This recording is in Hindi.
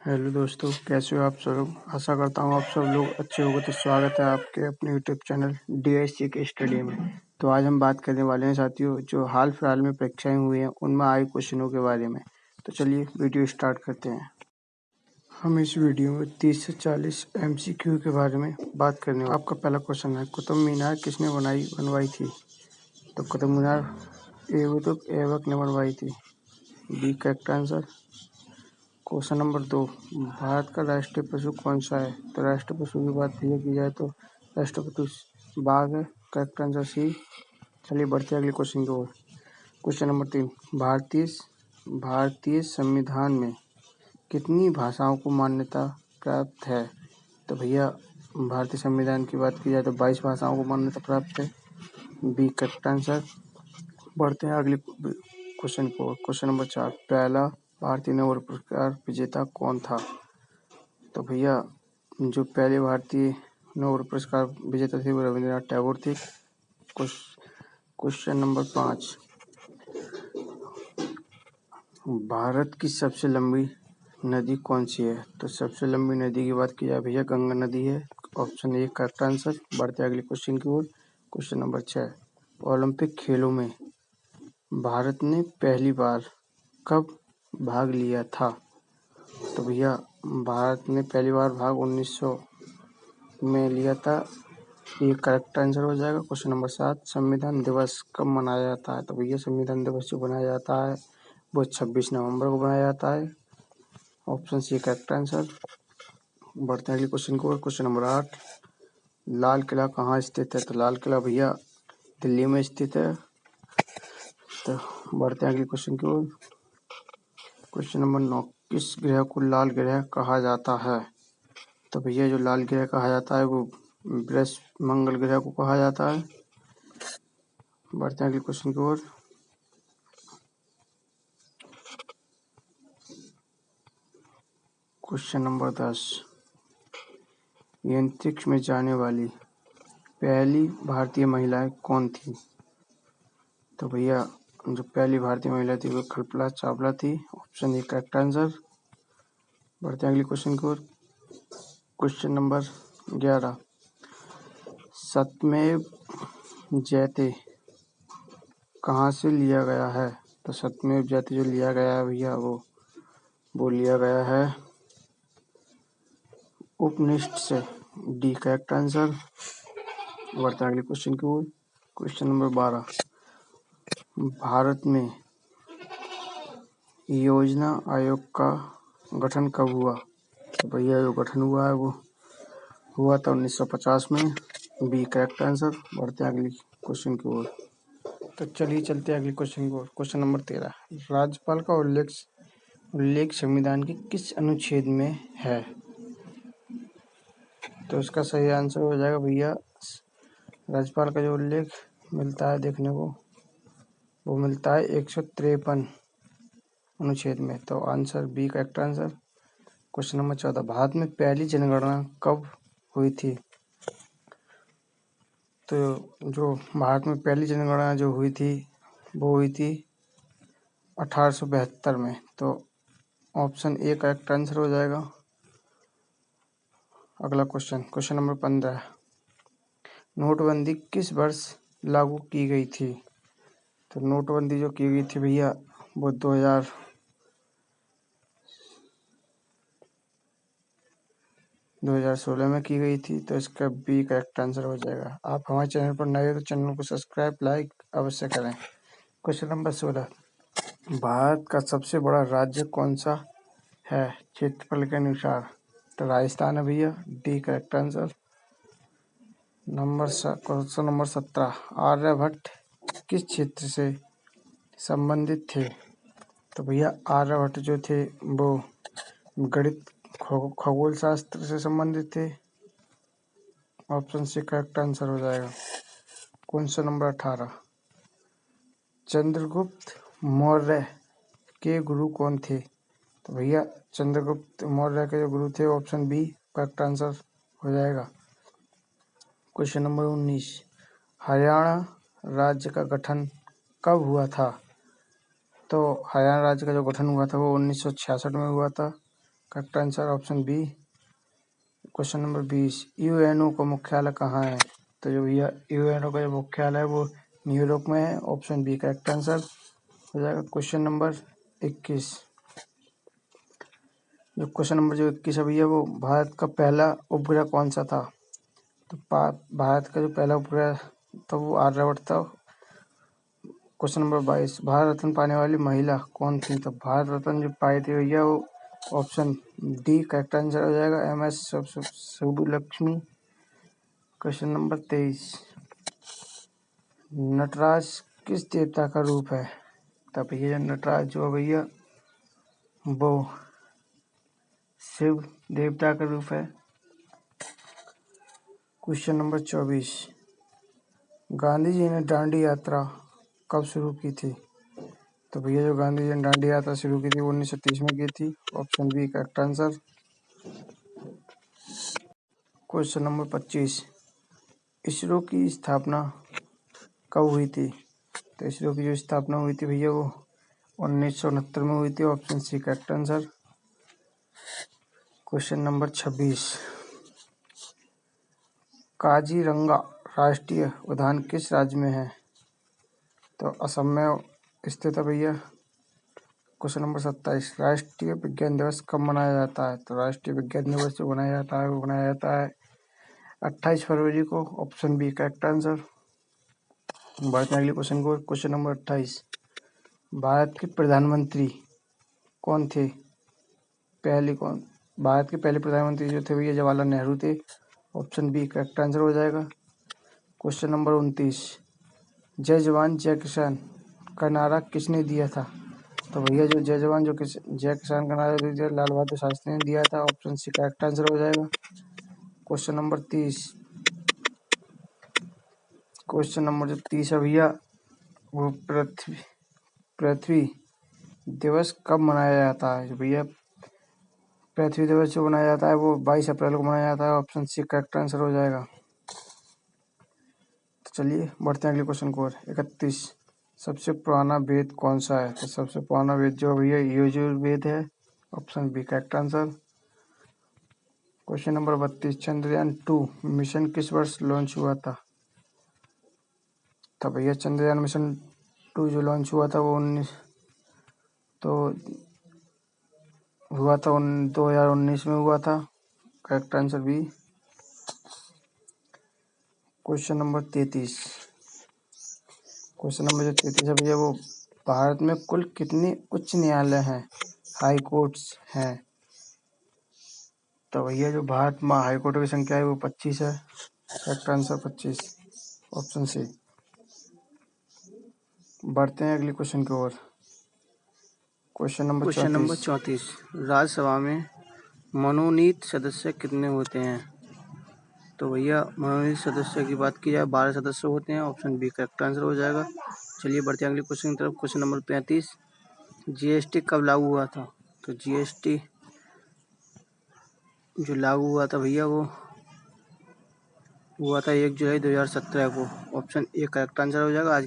हेलो दोस्तों, कैसे हो आप सब लोग। आशा करता हूँ आप सब लोग अच्छे होंगे। तो स्वागत है आपके अपने यूट्यूब चैनल DSC के स्टडी में। तो आज हम बात करने वाले हैं साथियों, जो हाल फिलहाल में परीक्षाएं हुई हैं उनमें आए क्वेश्चनों के बारे में। तो चलिए वीडियो स्टार्ट करते हैं। हम इस वीडियो में 30 से 40 MCQ के बारे में बात करने वाले। आपका पहला क्वेश्चन है, कुतुब मीनार किसने बनवाई थी। तो कुतुब मीनार ऐबक ने बनवाई थी। B correct answer. Question number 2, Bharat का राष्ट्रीय पशु कौन सा है। तो राष्ट्रीय पशु की बात भैया की जाए तो राष्ट्रीय पशु बाघ है। Correct answer C. चलिए बढ़ते हैं अगले क्वेश्चन की ओर। क्वेश्चन नंबर 3, भारतीय संविधान में कितनी भाषाओं को मान्यता प्राप्त है। तो भैया भारतीय संविधान की बात की जाए तो 22 भाषाओं को मान्यता प्राप्त है। B correct answer. बढ़ते हैं अगले क्वेश्चन को। क्वेश्चन नंबर 4, पहला भारतीय नोबेल पुरस्कार विजेता कौन था। तो भैया जो पहले भारतीय नोबेल पुरस्कार विजेता थे वो रविंद्रनाथ टैगोर थे। क्वेश्चन नंबर 5, भारत की सबसे लंबी नदी कौन सी है। तो सबसे लंबी नदी की बात की जाए भैया गंगा नदी है। Option A correct answer. बढ़ते अगले क्वेश्चन की ओर। क्वेश्चन नंबर 6, ओलंपिक खेलों में भारत ने पहली बार कब भाग लिया था। तो भैया भारत ने पहली बार भाग 1900 में लिया था। ये करेक्ट आंसर हो जाएगा। क्वेश्चन नंबर 7, संविधान दिवस कब मनाया जाता है। तो भैया संविधान दिवस जो बनाया जाता है वो 26 नवंबर को बनाया जाता है। Option C correct answer. बढ़ते हैं अगले क्वेश्चन को। क्वेश्चन नंबर 8, लाल किला कहाँ स्थित है। तो लाल किला भैया दिल्ली में स्थित है। तो बढ़ते हैं अगले क्वेश्चन की ओर। क्वेश्चन नंबर 9, किस ग्रह को लाल ग्रह कहा जाता है। तो भैया जो लाल ग्रह कहा जाता है वो मंगल ग्रह को कहा जाता है। बढ़ते हैं अगले क्वेश्चन की ओर। क्वेश्चन नंबर 10, अंतरिक्ष में जाने वाली पहली भारतीय महिला कौन थी। तो भैया जो पहली भारतीय महिला थी वो कल्पना चावला थी। Option A correct answer. बढ़ते हैं अगले क्वेश्चन की ओर। क्वेश्चन नंबर 11, सत्यमेव जयते कहाँ से लिया गया है। तो सत्यमेव जयते जो लिया गया है भैया वो लिया गया है उपनिषद से। D correct answer. बढ़ते हैं अगले क्वेश्चन की ओर। क्वेश्चन नंबर 12, भारत में योजना आयोग का गठन कब हुआ। तो भैया जो गठन हुआ है वो हुआ था 1950 में। B correct answer. बढ़ते हैं अगले क्वेश्चन की ओर। तो चलिए चलते हैं अगले क्वेश्चन की ओर। क्वेश्चन नंबर 13, राज्यपाल का उल्लेख संविधान के किस अनुच्छेद में है। तो इसका सही आंसर हो जाएगा भैया राज्यपाल का जो उल्लेख मिलता है देखने को वो मिलता है 153 अनुच्छेद में। तो answer B correct answer. Question number 14, भारत में पहली जनगणना कब हुई थी। तो जो भारत में पहली जनगणना जो हुई थी वो हुई थी 1872 में। तो ऑप्शन ए करेक्ट आंसर हो जाएगा। अगला क्वेश्चन नंबर 15, नोटबंदी किस वर्ष लागू की गई थी। तो नोटबंदी जो की गई थी भैया वो 2016 में की गई थी। तो इसका बी करेक्ट आंसर हो जाएगा। आप हमारे चैनल पर नए हो तो चैनल को सब्सक्राइब लाइक अवश्य करें। क्वेश्चन नंबर 16, भारत का सबसे बड़ा राज्य कौन सा है क्षेत्रफल के अनुसार। तो राजस्थान है भैया। D correct answer. Question number 17, Aryabhata किस क्षेत्र से संबंधित थे। तो भैया आर्यभट्ट जो थे वो गणित खगोल शास्त्र से संबंधित थे। ऑप्शन सी करेक्ट आंसर हो जाएगा। क्वेश्चन नंबर 18, चंद्रगुप्त मौर्य के गुरु कौन थे। तो भैया चंद्रगुप्त मौर्य के जो गुरु थे ऑप्शन बी करेक्ट आंसर हो जाएगा। क्वेश्चन नंबर 19, हरियाणा राज्य का गठन कब हुआ था। तो हरियाणा राज्य का जो गठन हुआ था वो 1966 में हुआ था। Correct answer option B. Question number 20, UNO का मुख्यालय कहाँ है? तो जो भैया यूएनओ का जो मुख्यालय है वो न्यूयॉर्क में है, ऑप्शन बी करेक्ट आंसर हो जाएगा। क्वेश्चन नंबर 21, जो क्वेश्चन नंबर जो 21 है भैया वो भारत का पहला उपग्रह कौन सा था? तो भारत का जो पहला उपग्रह था वो आर्यभट्ट था। क्वेश्चन नंबर 22, भारत रत्न पाने वाली महिला कौन थी? तो भारत रत्न जो पाई थी भैया वो ऑप्शन डी करेक्ट आंसर हो जाएगा, MS Subbulakshmi. Question number 23, Nataraja किस देवता का रूप है? तो भैया नटराज जो है भैया वो शिव देवता का रूप है। क्वेश्चन नंबर 24, गांधी जी ने दांडी यात्रा कब शुरू की थी? तो भैया जो गांधी जी ने दांडी यात्रा शुरू की थी वो 1930 में की थी, option B correct answer. Question number 25, ISRO की स्थापना कब हुई थी? तो इसरो की जो स्थापना हुई थी भैया वो 1969 में हुई थी, option C correct answer. Question number 26, Kaziranga राष्ट्रीय उद्यान किस राज्य में है? तो असम में स्थित है भैया। क्वेश्चन नंबर 27, राष्ट्रीय विज्ञान दिवस कब मनाया जाता है? तो राष्ट्रीय विज्ञान दिवस जो मनाया जाता है वो मनाया जाता है 28 फरवरी को, ऑप्शन बी करेक्ट आंसर। बढ़ते हैं अगले क्वेश्चन को। क्वेश्चन नंबर 28, भारत के प्रधानमंत्री कौन थे? भारत के पहले प्रधानमंत्री जो थे भैया जवाहरलाल नेहरू थे, ऑप्शन बी करेक्ट आंसर हो जाएगा। क्वेश्चन नंबर 29, जय जवान जय किसान का नारा किसने दिया था? तो भैया जो जय जवान जय किसान का नारा दिया लाल बहादुर शास्त्री ने दिया था, ऑप्शन सी करेक्ट आंसर हो जाएगा। क्वेश्चन नंबर 30, क्वेश्चन नंबर जो 30 है भैया वो पृथ्वी दिवस कब मनाया जाता है? भैया पृथ्वी दिवस जो मनाया जाता है वो 22 अप्रैल को मनाया जाता है, ऑप्शन सी करेक्ट आंसर हो जाएगा। तो चलिए बढ़ते हैं अगले क्वेश्चन को। 31, सबसे पुराना वेद कौन सा है? तो सबसे पुराना वेद जो भैया यजुर्वेद है, option B correct answer. Question number 32, Chandrayaan 2 mission किस वर्ष लॉन्च हुआ था? तो भैया चंद्रयान मिशन 2 जो लॉन्च हुआ था वो 2019 में हुआ था, correct answer B. Question number 33, question number जो 33 है भैया वो भारत में कुल कितने उच्च न्यायालय हैं, हाई कोर्ट्स हैं? तो भैया जो भारत में हाई कोर्ट की संख्या है वो 25 है, करेक्ट आंसर 25, ऑप्शन सी। बढ़ते हैं अगले क्वेश्चन की ओर। क्वेश्चन नंबर 34, राज्यसभा में मनोनीत सदस्य कितने होते हैं? तो भैया मनोनीत सदस्य की बात की जाए 12 सदस्य होते हैं, ऑप्शन बी करेक्ट आंसर हो जाएगा। चलिए बढ़ते हैं अगले क्वेश्चन की तरफ। क्वेश्चन नंबर 35, जीएसटी कब लागू हुआ था? तो जीएसटी जो लागू हुआ था भैया वो हुआ था 1 जुलाई 2017 को, ऑप्शन ए करेक्ट आंसर हो जाएगा। आज